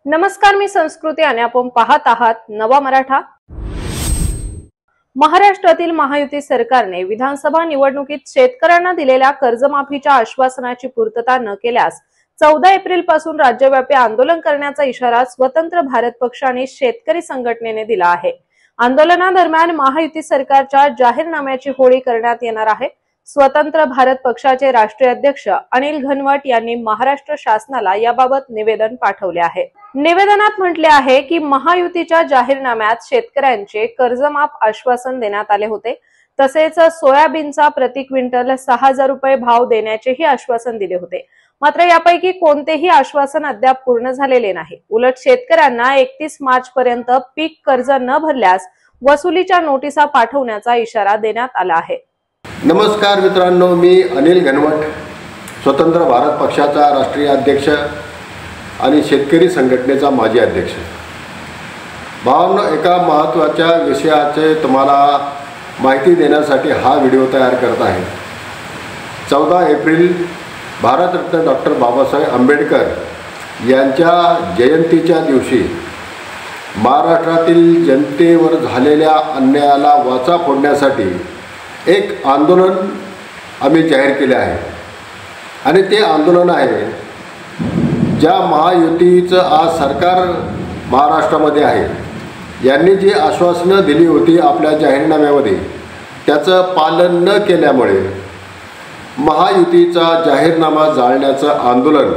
नमस्कार, मी संस्कृती आणि आपण पाहत आहात नवा मराठा। महाराष्ट्रातील महायुती सरकारने विधानसभा निवडणुकीत शेतकऱ्यांना दिलेल्या कर्जमाफीच्या आश्वासनाची पूर्तता न केल्यास 14 एप्रिल पासून राज्यव्यापी आंदोलन करण्याचा इशारा स्वतंत्र भारत पक्ष आणि शेतकरी संघटनेने दिला आहे। आंदोलनादरम्यान महायुती सरकारच्या जाहीरनाम्याची होळी करण्यात येणार आहे। स्वतंत्र भारत पक्षाचे राष्ट्रीय अध्यक्ष अनिल घनवट यांनी महाराष्ट्र शासनाला याबाबत निवेदन पाठवले आहे। निवेदनात म्हटले आहे की महायुतीच्या जाहीरनाम्यात शेतकऱ्यांचे कर्जमाफ आश्वासन देण्यात आले होते। तसेच सोयाबीनचा प्रति क्विंटल 6000 रुपये भाव देण्याचेही आश्वासन दिले होते। मात्र यापैकी कोणतेही आश्वासन अद्याप पूर्ण झालेले नाही। उलट शेतकऱ्यांना 31 मार्च पर्यंत पीक कर्ज न भरल्यास वसुलीच्या नोटिसा पाठवण्याचा इशारा देण्यात आला आहे। नमस्कार मित्रांनो, मी अनिल घनवट, स्वतंत्र भारत पक्षाचा राष्ट्रीय अध्यक्ष आणि शेतकरी संघटनेचा माजी अध्यक्ष। भावांनो, एका महत्त्वाच्या विषयाचे तुम्हाला माहिती देण्यासाठी हा व्हिडिओ तयार करत आहे। 14 एप्रिल भारतरत्न डॉक्टर बाबासाहेब आंबेडकर यांच्या जयंतीच्या दिवशी महाराष्ट्रातील जनतेवर झालेल्या अन्यायाला वाचा फोडण्यासाठी एक आंदोलन आम्ही जाहीर केले आहे आणि ते आंदोलन आहे ज्या महायुतीचं आज सरकार महाराष्ट्रामध्ये आहे, यांनी जी आश्वासनं दिली होती आपल्या जाहीरनाम्यामध्ये त्याचं पालन न केल्यामुळे महायुतीचा जाहीरनामा जाळण्याचं आंदोलन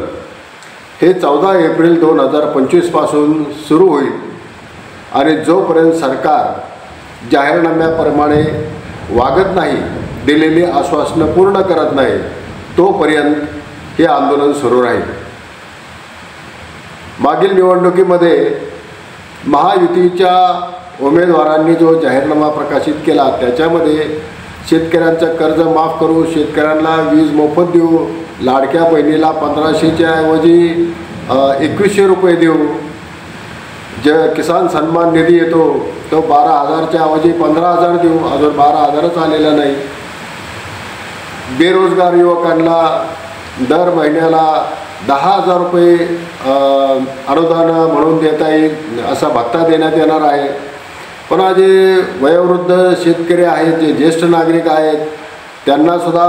हे 14 एप्रिल 2025 पासून सुरू होईल आणि जोपर्यंत सरकार जाहीरनाम्याप्रमाणे वागत नाही, दिलेली आश्वासनं पूर्ण करत नाही, तोपर्यंत हे आंदोलन सुरू राहील। मागील निवडणुकीमध्ये महायुतीच्या उमेदवारांनी जो जाहीरनामा प्रकाशित केला त्याच्यामध्ये शेतकऱ्यांचं कर्ज माफ करू, शेतकऱ्यांना वीज मोफत देऊ, लाडक्या बहिणीला 1500च्या ऐवजी 2100 रुपये देऊ, जे किसान सन्मान निधी येतो तो 12,000च्या ऐवजी 15,000 देऊ, अजून 12,000च आलेला नाही। बेरोजगार युवकांना दर महिन्याला 10,000 रुपये अनुदान म्हणून देता येईल असा भत्ता देण्यात येणार आहे। पुन्हा जे वयोवृद्ध शेतकरी आहेत, जे ज्येष्ठ नागरिक आहेत, त्यांनासुद्धा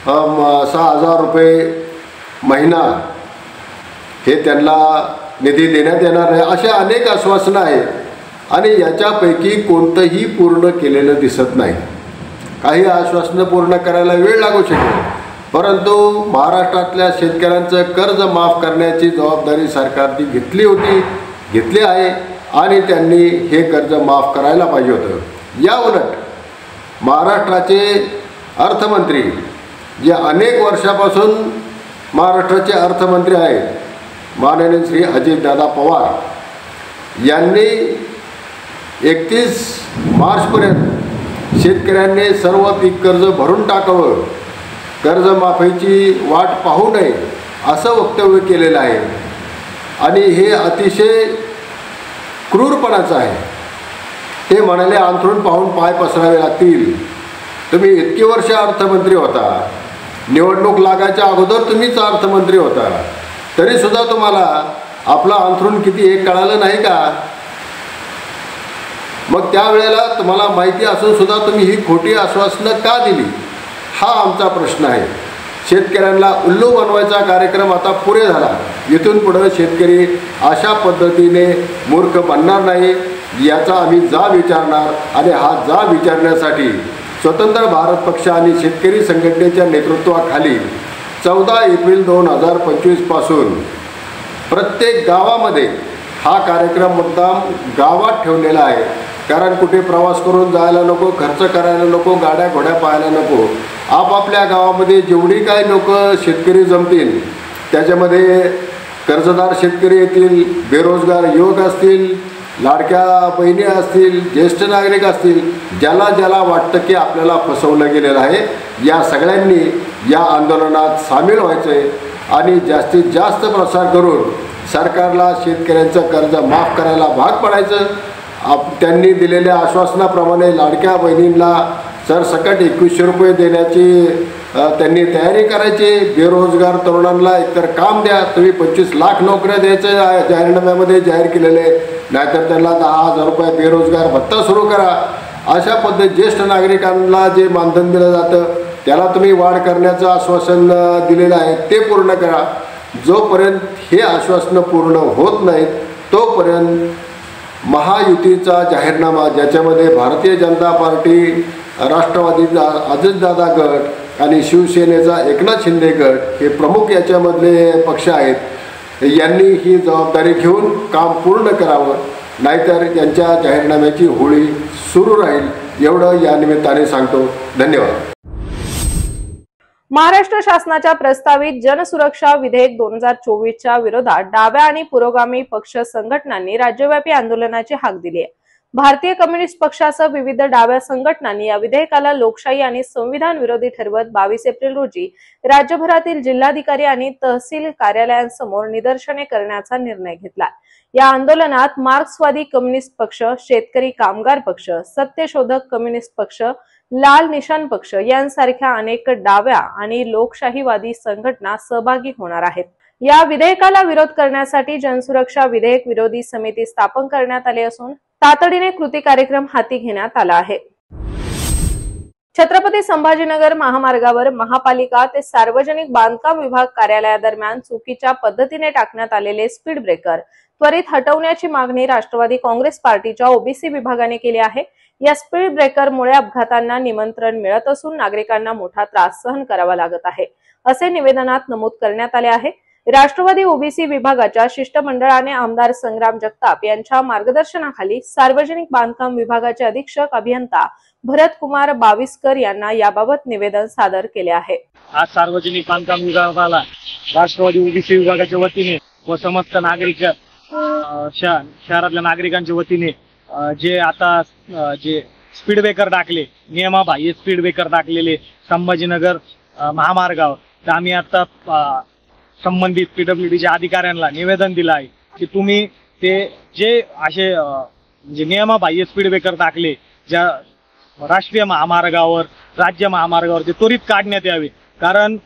6,000 रुपये महिना हे त्यांना निधी देण्यात येणार आहे। अशा अनेक आश्वासनं आहेत आणि याच्यापैकी कोणतंही पूर्ण केलेलं दिसत नाही। काही आश्वासनं पूर्ण करायला वेळ लागू शकेल, परंतु महाराष्ट्रातल्या शेतकऱ्यांचं कर्ज माफ करण्याची जबाबदारी सरकारने घेतली आहे आणि त्यांनी हे कर्ज माफ करायला पाहिजे होतं। या उलट महाराष्ट्राचे अर्थमंत्री, जे अनेक वर्षापासून महाराष्ट्राचे अर्थमंत्री आहेत, माननीय श्री अजितदादा पवार यांनी 31 मार्चपर्यंत शेतकऱ्यांनी सर्व पीक कर्ज भरून टाकावं, कर्जमाफीची वाट पाहू नये असं वक्तव्य केलेलं आहे आणि हे अतिशय क्रूरपणाचं आहे। ते म्हणाले अंथरूण पाहून पाय पसरावे लागतील। तुम्ही इतकी वर्ष अर्थमंत्री होता, निवडणूक लागायच्या अगोदर तुम्हीच अर्थमंत्री होता, तरीसुद्धा तुम्हाला आपलं अंथरूण किती हे कळालं नाही का? मग त्यावेळेला तुम्हाला माहिती असून सुद्धा तुम्ही ही खोटी आश्वासनं का दिली, हा आमचा प्रश्न आहे। शेतकऱ्यांना उल्लू बनवायचा कार्यक्रम आता पुरे झाला। इथून पुढे शेतकरी अशा पद्धतीने मूर्ख बनणार नाही, याचा आम्ही जाब विचारणार आणि हा जाब विचारण्यासाठी स्वतंत्र भारत पक्ष आणि शेतकरी संघटनेच्या नेतृत्वाखाली 14 एप्रिल 2025 पासून प्रत्येक गावामध्ये हा कार्यक्रम मुद्दाम गावात ठेवलेला आहे। कारण कुठे प्रवास करून जायला नको, खर्च करायला नको, गाड्या घोड्या पाहायला नको। आपापल्या गावामध्ये जेवढी काही लोक शेतकरी जमतील त्याच्यामध्ये कर्जदार शेतकरी येतील, बेरोजगार युवक असतील, लाडक्या बहिणी असतील, ज्येष्ठ नागरिक असतील, ज्याला ज्याला वाटतं की आपल्याला फसवलं गेलेलं आहे, या सगळ्यांनी या आंदोलनात सामील व्हायचे आणि जास्तीत जास्त प्रसार करून सरकारला शेतकऱ्यांचं कर्ज माफ करायला भाग पडायचं। त्यांनी दिलेल्या आश्वासनाप्रमाणे लाडक्या बहिणींना सरसकट 2100 रुपये देण्याची त्यांनी तयारी करायची. बेरोजगार तरुणांना एकतर काम द्या, तुम्ही 25 लाख नोकऱ्या द्यायचं जाहीरनाम्यामध्ये जाहीर केलेले, नाहीतर त्यांना 10,000 रुपये बेरोजगार भत्ता सुरू करा. अशा पद्धती ज्येष्ठ नागरिकांना जे मानधन दिलं जातं त्याला तुम्ही वाढ करण्याचं आश्वासन दिलेलं आहे ते पूर्ण करा. जोपर्यंत हे आश्वासनं पूर्ण होत नाहीत तोपर्यंत महायुतीचा जाहीरनामा, ज्याच्यामध्ये भारतीय जनता पार्टी, राष्ट्रवादीचा अजितदादा गट आणि शिवसेनेचा एकनाथ शिंदे गट हे प्रमुख याच्यामधले पक्ष आहेत, यांनी ही जबाबदारी घेऊन काम पूर्ण करावं, नाहीतर यांच्या जाहीरनाम्याची होळी सुरू राहील, एवढं या निमित्ताने सांगतो. धन्यवाद. महाराष्ट्र शासनाच्या प्रस्तावित जनसुरक्षा विधेयक 2024च्या विरोधात डाव्या आणि पुरोगामी पक्ष संघटनांनी राज्यव्यापी आंदोलनाची हाक दिली आहे. भारतीय कम्युनिस्ट पक्षासह विविध डाव्या संघटनांनी या विधेयकाला लोकशाही आणि संविधान विरोधी ठरवत 22 एप्रिल रोजी राज्यभरातील जिल्हाधिकारी आणि तहसील कार्यालयांसमोर निदर्शने करण्याचा निर्णय घेतला. या आंदोलनात मार्क्सवादी कम्युनिस्ट पक्ष, शेतकरी कामगार पक्ष, सत्यशोधक कम्युनिस्ट पक्ष, लाल निशाण पक्ष यांसारख्या अनेक डाव्या आणि लोकशाहीवादी संघटना सहभागी होणार आहेत. या विधेयकाला विरोध करण्यासाठी जनसुरक्षा विधेयक विरोधी समिती स्थापन करण्यात आली असून तातडीने कृती कार्यक्रम हाती घेण्यात आला आहे. छत्रपती संभाजीनगर महामार्गावर महापालिका ते सार्वजनिक बांधकाम विभाग कार्यालयादरम्यान चुकीच्या पद्धतीने टाकण्यात आलेले स्पीड ब्रेकर त्वरित हटवण्याची मागणी राष्ट्रवादी काँग्रेस पार्टीच्या ओबीसी विभागाने केली आहे. या स्पीड ब्रेकरमुळे अपघातांना निमंत्रण मिळत असून नागरिकांना मोठा त्रास सहन करावा लागत आहे, असे निवेदनात नमूद करण्यात आले आहे. राष्ट्रवादी ओबीसी विभागाच्या शिष्टमंडळाने आमदार संग्राम जगताप यांच्या मार्गदर्शनाखाली सार्वजनिक बांधकाम विभागाचे अधीक्षक अभियंता भरत कुमार बाविस्कर यांना याबाबत निवेदन सादर केले आहे. आज सार्वजनिक बांधकाम विभागाला राष्ट्रवादी ओबीसी विभागाच्या वतीने व समस्त नागरिक शहरातल्या नागरिकांच्या वतीने जे आता जे स्पीड ब्रेकर टाकले, नियमाबाह्य स्पीड ब्रेकर टाकलेले संभाजीनगर महामार्गावर, तर आम्ही आता संबंधित पीडब्ल्यूडीच्या अधिकाऱ्यांना निवेदन दिलं आहे की तुम्ही ते जे असे म्हणजे नियमाबाह्य स्पीड ब्रेकर टाकले ज्या राष्ट्रीय महामार्गावर, राज्य महामार्गावर, ते त्वरित काढण्यात यावे. कारण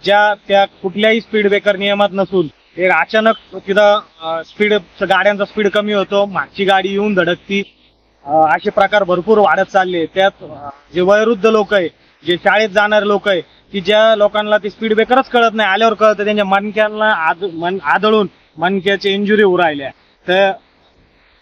त्या कुठल्याही स्पीड ब्रेकर नियमात नसून एक अचानक तिथं गाड्यांचा स्पीड कमी होतो, मागची गाडी येऊन धडकती, असे प्रकार भरपूर वाढत चालले. त्यात जे वयोवृद्ध लोक आहे, जे शाळेत जाणारे लोक आहे, की ज्या लोकांना ते स्पीड ब्रेकरच कळत नाही, आल्यावर कळतं, त्यांच्या मणक्यांना आदळून मणक्याचे इंजुरी होऊ राहिल्या, तर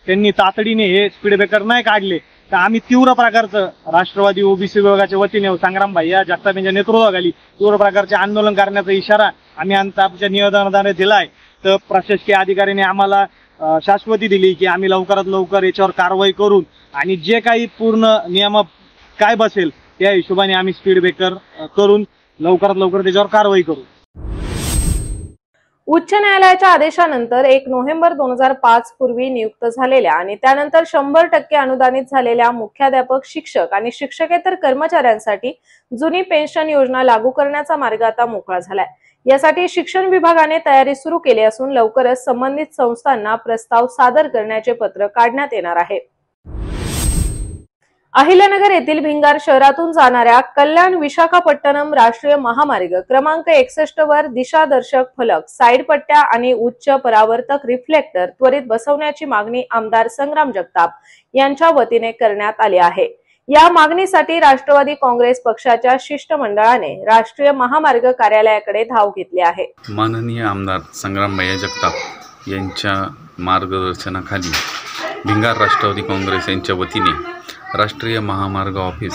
त्यांनी तातडीने हे स्पीड ब्रेकर नाही काढले तर आम्ही तीव्र प्रकारचं राष्ट्रवादी ओबीसी विभागाच्या वतीने संग्राम भैया जगताप यांच्या नेतृत्वाखाली तीव्र प्रकारचे आंदोलन करण्याचा इशारा आम्ही आमच्या निवेदनाद्वारे दिलाय. तर प्रशासकीय अधिकाऱ्यांनी आम्हाला शाश्वती दिली की आम्ही लवकरात लवकर याच्यावर कारवाई करून आणि जे काही पूर्ण नियम काय बसेल त्या हिशोबाने आम्ही स्पीड ब्रेकर करून लवकरात लवकर त्याच्यावर कारवाई करू. उच्च न्यायालयाच्या आदेशानंतर 1 नोव्हेंबर 2005 पूर्वी नियुक्त झालेल्या आणि त्यानंतर 100% अनुदानित झालेल्या मुख्याध्यापक, शिक्षक आणि शिक्षकेतर कर्मचाऱ्यांसाठी जुनी पेन्शन योजना लागू करण्याचा मार्ग आता मोकळा झालाय. यासाठी शिक्षण विभागाने तयारी सुरू केली असून लवकरच संबंधित संस्थांना प्रस्ताव सादर करण्याचे पत्र काढण्यात येणार आहे. अहिल्यानगर येथील भिंगार शहरातून जाणाऱ्या कल्याण विशाखापट्टणम राष्ट्रीय महामार्ग क्रमांक 61 वर दिशादर्शक फलक, साईड पट्ट्या आणि उच्च परावर्तक रिफ्लेक्टर त्वरित बसवण्याची मागणी आमदार संग्राम जगताप यांच्या वतीने करण्यात आली आहे. या मागणीसाठी राष्ट्रवादी काँग्रेस पक्षाच्या शिष्टमंडळाने राष्ट्रीय महामार्ग कार्यालयाकडे धाव घेतली आहे. माननीय आमदार संग्राम भैया जगताप यांच्या मार्गदर्शनाखाली भिंगार राष्ट्रवादी काँग्रेस यांच्या वतीने राष्ट्रीय महामार्ग ऑफिस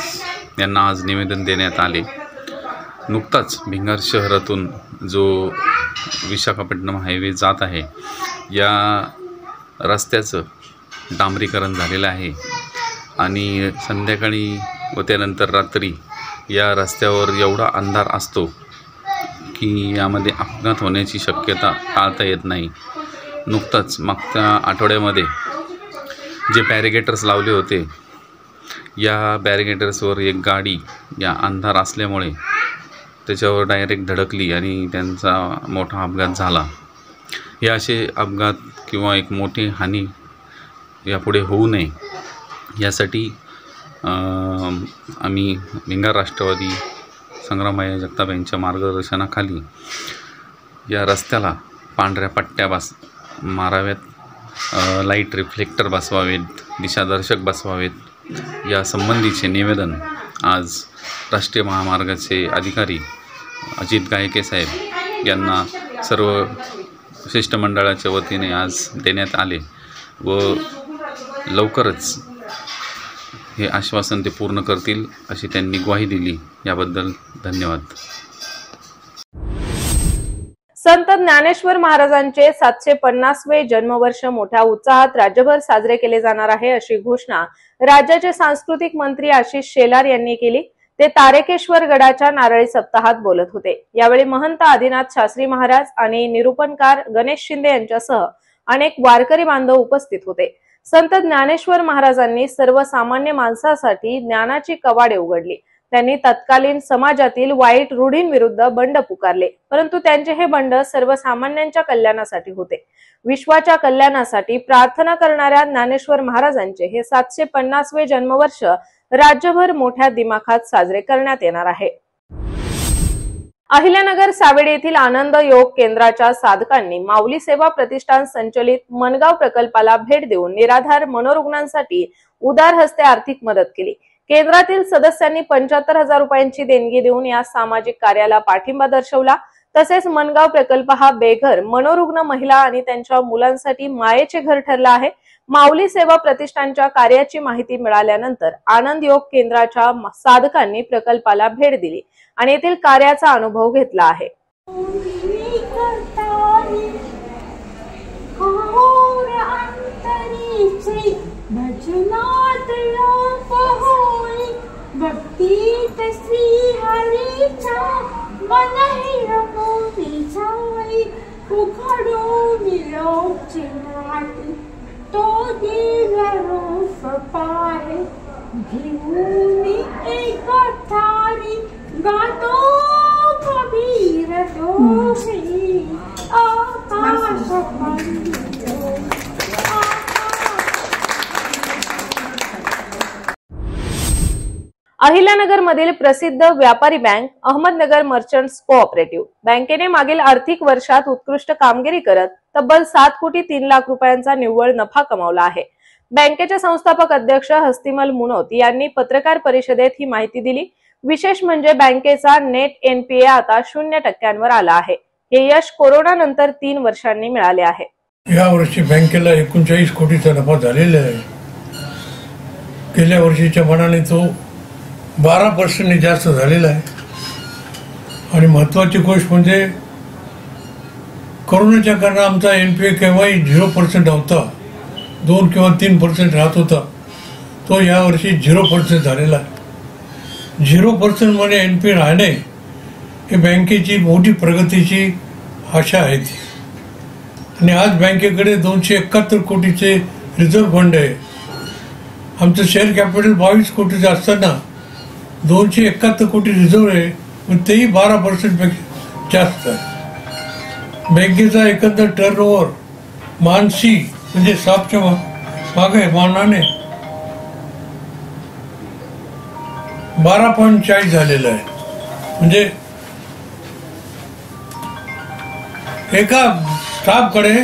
यांना आज निवेदन देण्यात आले. नुकताच भिंगार शहरातून जो विशाखापट्टणम हायवे जात आहे या रस्त्याचं डांबरीकरण झालेलं आहे आणि संध्याकाळी व त्यानंतर रात्री या रस्त्यावर एवढा अंधार असतो की यामध्ये अपघात होण्याची शक्यता टाळता येत नाही. नुकताच मागच्या आठवड्यामध्ये जे बॅरिगेटर्स लावले होते या बॅरिगेटर्सवर एक गाडी या अंधार असल्यामुळे त्याच्यावर डायरेक्ट धडकली आणि त्यांचा मोठा अपघात झाला. हे असे अपघात किंवा एक मोठी हानी यापुढे होऊ नये यासाठी आम्ही भिंगार राष्ट्रवादी संग्रामय्या जगताप यांच्या मार्गदर्शनाखाली या रस्त्याला पांढऱ्या पट्ट्या माराव्यात, लाईट रिफ्लेक्टर बसवावेत, दिशादर्शक बसवावेत या संबंधीचे निवेदन आज राष्ट्रीय महामार्गाचे अधिकारी अजित गायके साहेब यांना सर्व शिष्टमंडळाच्या वतीने आज देण्यात आले व लवकरच हे आश्वासन ते पूर्ण करतील अशी त्यांनी ग्वाही दिली। याबद्दल धन्यवाद। संत ज्ञानेश्वर महाराजांचे 750वे जन्मवर्ष मोठ्या उत्साहात राज्यभर साजरे केले जाणार आहे अशी घोषणा राज्याचे सांस्कृतिक मंत्री आशिष शेलार यांनी केली। ते तारकेश्वर गडाच्या नारळी सप्ताहात बोलत होते। यावेळी महंत आदिनाथ शास्त्री महाराज आणि निरूपणकार गणेश शिंदे यांच्यासह अनेक वारकरी बांधव उपस्थित होते। संत ज्ञानेश्वर महाराजांनी सर्वसामान्य माणसासाठी ज्ञानाची कवाडे उघडली। त्यांनी तत्कालीन समाजातील वाईट रूढींविरुद्ध बंड पुकारले, परंतु त्यांचे हे बंड सर्वसामान्यांच्या कल्याणासाठी होते। विश्वाच्या कल्याणासाठी प्रार्थना करणाऱ्या ज्ञानेश्वर महाराजांचे हे 750वे जन्मवर्ष राज्यभर मोठ्या दिमाखात साजरे करण्यात येणार आहे। अहिल्यानगर सावेडी येथील आनंद योग केंद्राच्या साधकांनी माऊली सेवा प्रतिष्ठान संचलित मनगाव प्रकल्पाला भेट देऊन निराधार मनोरुग्णांसाठी उदार हस्ते आर्थिक मदत केली। केंद्रातील सदस्यांनी 75,000 रुपयांची देणगी देऊन या सामाजिक कार्याला पाठिंबा दर्शवला। तसेच मनगाव प्रकल्प हा बेघर मनोरुग्ण महिला आणि त्यांच्या मुलांसाठी मायेचे घर ठरला आहे। माऊली सेवा प्रतिष्ठानच्या कार्याची माहिती मिळाल्यानंतर आनंद योग केंद्राच्या साधकांनी प्रकल्पाला भेट दिली आणि येथील कार्याचा अनुभव घेतला आहे। भक्तीत श्री हरीचा मन ही रमोनी जाई उखडो निरोपची नाटी तो दिव्य रूप पाहे घेऊन एक थारी गातो कबीर दोषी आकाश मंदिरो। अहिल्यानगर मधील प्रसिद्ध व्यापारी बँक अहमदनगर मर्चंट्स कोऑपरेटिव्ह बँकेने मागील आर्थिक वर्षात उत्कृष्ट कामगिरी करत तब्बल 7 कोटी 3 लाख रुपयांचा निव्वळ नफा कमावला आहे। बँकेचे संस्थापक अध्यक्ष हस्तिमल मुनोत यांनी पत्रकार परिषदेत ही माहिती दिली। विशेष म्हणजे बँकेचा नेट एनपीए आता 0% आला आहे। हे यश कोरोना नंतर 3 वर्षांनी मिळाले आहे। या वर्षी बँकेला 39 कोटीचा नफा झालेला आहे। गेल्या वर्षीच्या मानाने तो 12% जास्त झालेला आहे। आणि महत्वाची गोष्ट म्हणजे कोरोनाच्या कारण आमचा एनपीए केव्हाही 0% होता, 2 किंवा 3% राहत होता, तो यावर्षी 0% झालेला आहे। 0% मध्ये एनपीए राहणे हे बँकेची मोठी प्रगतीची आशा आहे। आणि आज बँकेकडे 271 कोटीचे रिझर्व्ह फंड आहे। आमचं शेअर कॅपिटल 22 कोटीचं असताना 271 कोटी रिझर्व्ह आहे, पण तेही 12% पेक्षा जास्त आहे। बँकेचा एकंदर टर्नओव्हर मानसी म्हणजे सापच्या मागे मानाने 12.40 झालेला आहे। म्हणजे एका स्टाफकडे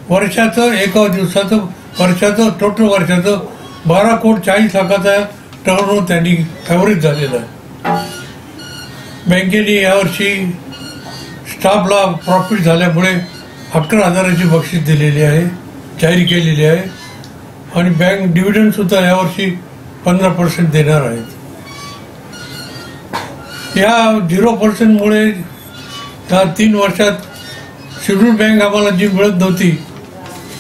वर्षाचं एका दिवसाचं वर्षाचं टोटल वर्षाचं 12,40,00,000 टर्नओव्हर त्यांनी ॲव्हरेज झालेला आहे। बँकेने यावर्षी स्टाफला प्रॉफिट झाल्यामुळे 11,000ची बक्षीस दिलेली आहे, जाहीर केलेली आहे। आणि बँक डिव्हिडंड सुद्धा यावर्षी 15% देणार आहेत। या 0% मुळे या 3 वर्षात शेड्यूल बँक आम्हाला जी मिळत नव्हती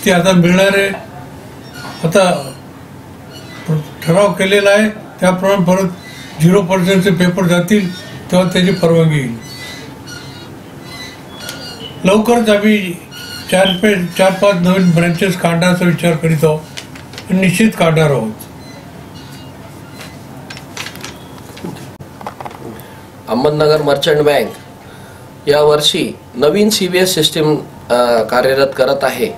ती आता मिळणार आहे। आता ठराव केलेला आहे, त्याप्रमाणे परत 0%चे पेपर जातील तेव्हा त्याची परवानगी येईल। लवकरच आम्ही 4-5 नवीन ब्रँचेस काढण्याचा विचार करीत आहोत आणि निश्चित काढणार आहोत। अहमदनगर मर्चंट बँक यावर्षी नवीन CBS सिस्टीम कार्यरत करत आहे,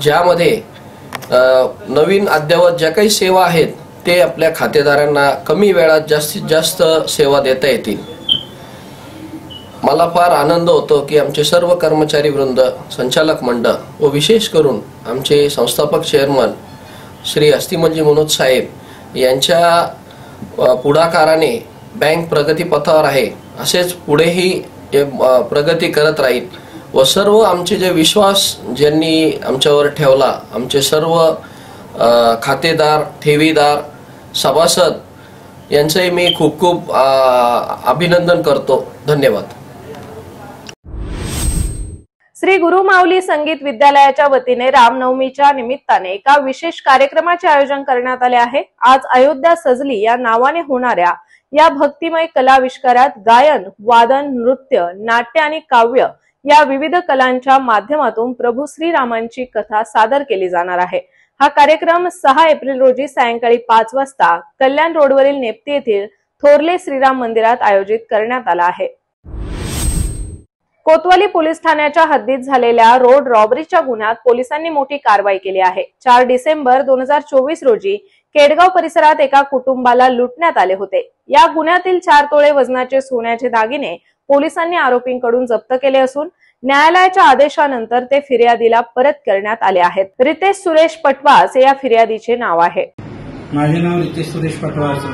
ज्यामध्ये नवीन अद्ययावत ज्या काही सेवा आहेत ते आपल्या खातेदारांना कमी वेळात जास्तीत जास्त सेवा देता येतील। मला फार आनंद होतो की आमचे सर्व कर्मचारी वृंद, संचालक मंडळ व विशेष करून आमचे संस्थापक चेअरमन श्री अस्थिमलजी मनोज साहेब यांच्या पुढाकाराने बँक प्रगतीपथावर आहे, असेच पुढेही प्रगती करत राहील व सर्व आमचे जे विश्वास ज्यांनी आमच्यावर ठेवला, आमचे सर्व खातेदार, ठेवीदार, सभासद यांचंही मी खूप खूप अभिनंदन करतो. धन्यवाद. श्री गुरु माऊली संगीत विद्यालयाच्या वतीने रामनवमीच्या निमित्ताने एका विशेष कार्यक्रमाचे आयोजन करण्यात आले आहे. आज अयोध्या सजली या नावाने होणाऱ्या या भक्तिमय कलाविष्कारात गायन, वादन, नृत्य, नाट्य आणि काव्य या विविध कलांच्या माध्यमातून प्रभू श्रीरामांची कथा सादर केली जाणार आहे. हा कार्यक्रम 6 एप्रिल रोजी सायंकाळी 5 वाजता कल्याण रोडवरील नेप्ती येथील थोरले श्रीराम मंदिरात आयोजित करण्यात आला आहे. कोतवाली पोलीस ठाण्याच्या हद्दीत झालेल्या रोड रॉबरीच्या गुन्ह्यात पोलिसांनी मोठी कारवाई केली आहे. 4 डिसेंबर 2024 रोजी केडगाव परिसरात एका कुटुंबाला लुटण्यात आले होते. या गुन्ह्यातील 4 तोळे वजनाचे सोन्याचे दागिने पोलिसांनी आरोपींकडून जप्त केले असून न्यायालयाच्या आदेशानंतर ते फिर्यादीला परत करण्यात आले आहेत. रितेश सुरेश पटवास या फिर्यादीचे नाव आहे. माझे नाव रितेश सुरेश पटवास.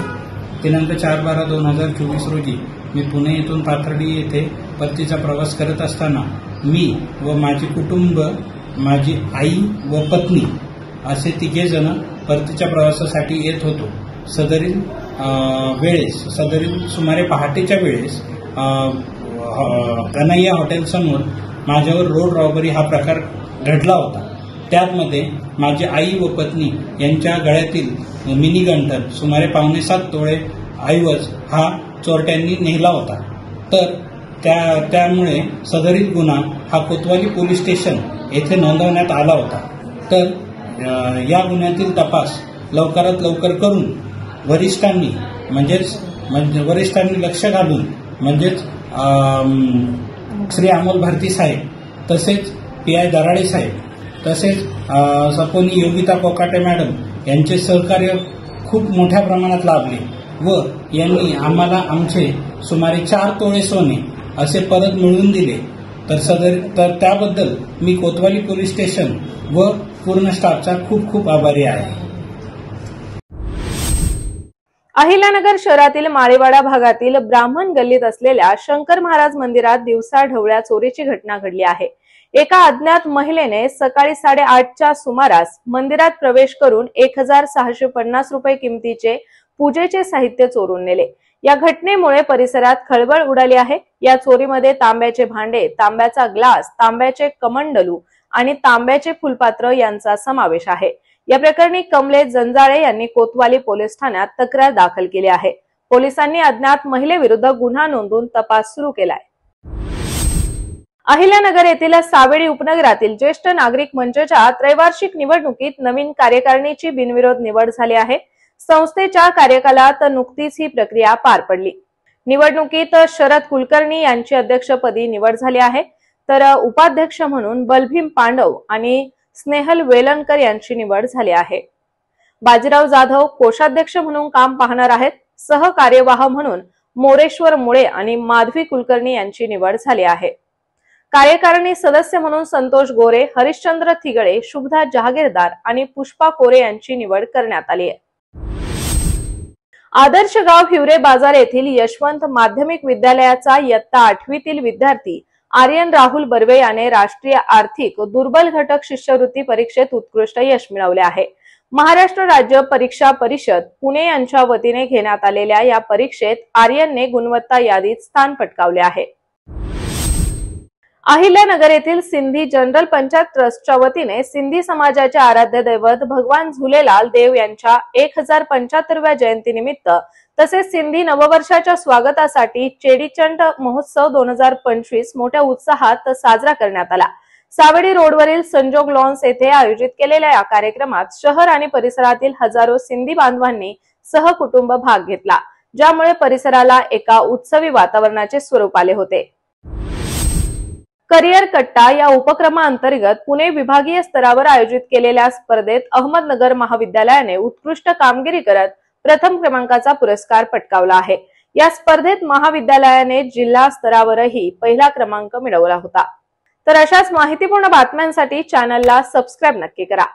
दिनांक 4/12/2024 रोजी मी पुणे येथून पाथर्डी येथे परतीचा प्रवास करत असताना मी व माझे कुटुंब, माझी आई व पत्नी असे 3 जण परतीच्या प्रवासासाठी येत होतो. सदरील सुमारे पहाटेच्या वेळेस कन्हैया हॉटेल समोर माझ्यावर रोड रॉबरी हा प्रकार घडला होता. त्यामध्ये माझी आई व पत्नी यांच्या गळ्यातील मिनी गंठन सुमारे 6.25 तोळे ऐवज हा चोरट्यांनी नेला होता. तर त्यामुळे सदरील गुन्हा हा कोतवाली पोलीस स्टेशन येथे नोंदवण्यात आला होता. तर या गुन्ह्यातील तपास लवकरात लवकर करून वरिष्ठांनी लक्ष घालून म्हणजेच श्री अमोल भारती साहेब, तसेच PI दराडे साहेब, तसेच सपोनी योगिता कोकाटे मॅडम यांचे सहकार्य खूप मोठ्या प्रमाणात लाभले व यांनी आम्हाला आमचे सुमारे 4 तोळे सोने असे परत मिळवून दिले. तर त्याबद्दल मी कोतवाली पोलीस स्टेशन व पूर्ण स्टाफचा खूप खूप आभारी आहे. अहिल्यानगर शहरातील माळेवाडा भागातील ब्राह्मण गल्लीत असलेल्या शंकर महाराज मंदिरात दिवसा ढवळ्या चोरीची घटना घडली आहे. एका अज्ञात महिलेने सकाळी 8:30च्या सुमारास मंदिरात प्रवेश करून 1650 रुपये किमतीचे पूजेचे साहित्य चोरून नेले. या घटनेमुळे परिसरात खळबळ उडाली आहे. या चोरीमध्ये तांब्याचे भांडे, तांब्याचा ग्लास, तांब्याचे कमंडलू आणि तांब्याचे फुलपात्र यांचा समावेश आहे. या प्रकरणी कमलेश जंजाळे यांनी कोतवाली पोलीस ठाण्यात तक्रार दाखल केली आहे. पोलिसांनी अज्ञात महिलेविरुद्ध गुन्हा नोंदवून तपास सुरू केलाय. अहिल्यानगर येथील सावेडी उपनगरातील ज्येष्ठ नागरिक मंचच्या त्रैवार्षिक निवडणुकीत नवीन कार्यकारिणीची बिनविरोध निवड झाली आहे. संस्थेच्या कार्यकालात नुकतीच ही प्रक्रिया पार पडली. निवडणुकीत शरद कुलकर्णी यांची अध्यक्षपदी निवड झाली आहे, तर उपाध्यक्ष म्हणून बलभीम पांडव आणि स्नेहल वेलणकर यांची निवड झाली आहे. बाजीराव जाधव कोषाध्यक्ष म्हणून काम पाहणार आहेत. सहकार्यवाह म्हणून मोरेश्वर मुळे आणि माधवी कुलकर्णी यांची निवड झाली आहे. कार्यकारिणी सदस्य म्हणून संतोष गोरे, हरिश्चंद्र थिगळे, शुभदा जहागीरदार आणि पुष्पा कोरे यांची निवड करण्यात आली आहे. आदर्श गाव हिवरे बाजार येथील यशवंत माध्यमिक विद्यालयाचा इयत्ता 8वीतील विद्यार्थी आर्यन राहुल बर्वे याने राष्ट्रीय आर्थिक दुर्बल घटक शिष्यवृत्ती परीक्षेत उत्कृष्ट यश मिळवले आहे. महाराष्ट्र राज्य परीक्षा परिषद पुणे यांच्या वतीने घेण्यात आलेल्या या परीक्षेत आर्यनने गुणवत्ता यादीत स्थान पटकावले आहे. अहिल्यानगर येथील सिंधी जनरल पंचायत ट्रस्टच्या वतीने सिंधी समाजाचे आराध्य दैवत भगवान झुलेलाल देव यांच्या 1075व्या जयंतीनिमित्त तसेच सिंधी नववर्षाच्या स्वागतासाठी चेडीचंड महोत्सव 2025 मोठ्या उत्साहात साजरा करण्यात आला. सावेडी रोडवरील संजोग लॉन्स येथे आयोजित केलेल्या या कार्यक्रमात शहर आणि परिसरातील हजारो सिंधी बांधवांनी सहकुटुंब भाग घेतला, ज्यामुळे परिसराला एका उत्सवी वातावरणाचे स्वरूप आले होते. करिअर कट्टा या उपक्रमाअंतर्गत पुणे विभागीय स्तरावर आयोजित केलेल्या स्पर्धेत अहमदनगर महाविद्यालयाने उत्कृष्ट कामगिरी करत प्रथम क्रमांकाचा पुरस्कार पटकावला आहे. या स्पर्धेत महाविद्यालयाने जिल्हा स्तरावरही पहिला क्रमांक मिळवला होता। तर अशाच माहितीपूर्ण बातम्यांसाठी चॅनलला सबस्क्राईब नक्की करा।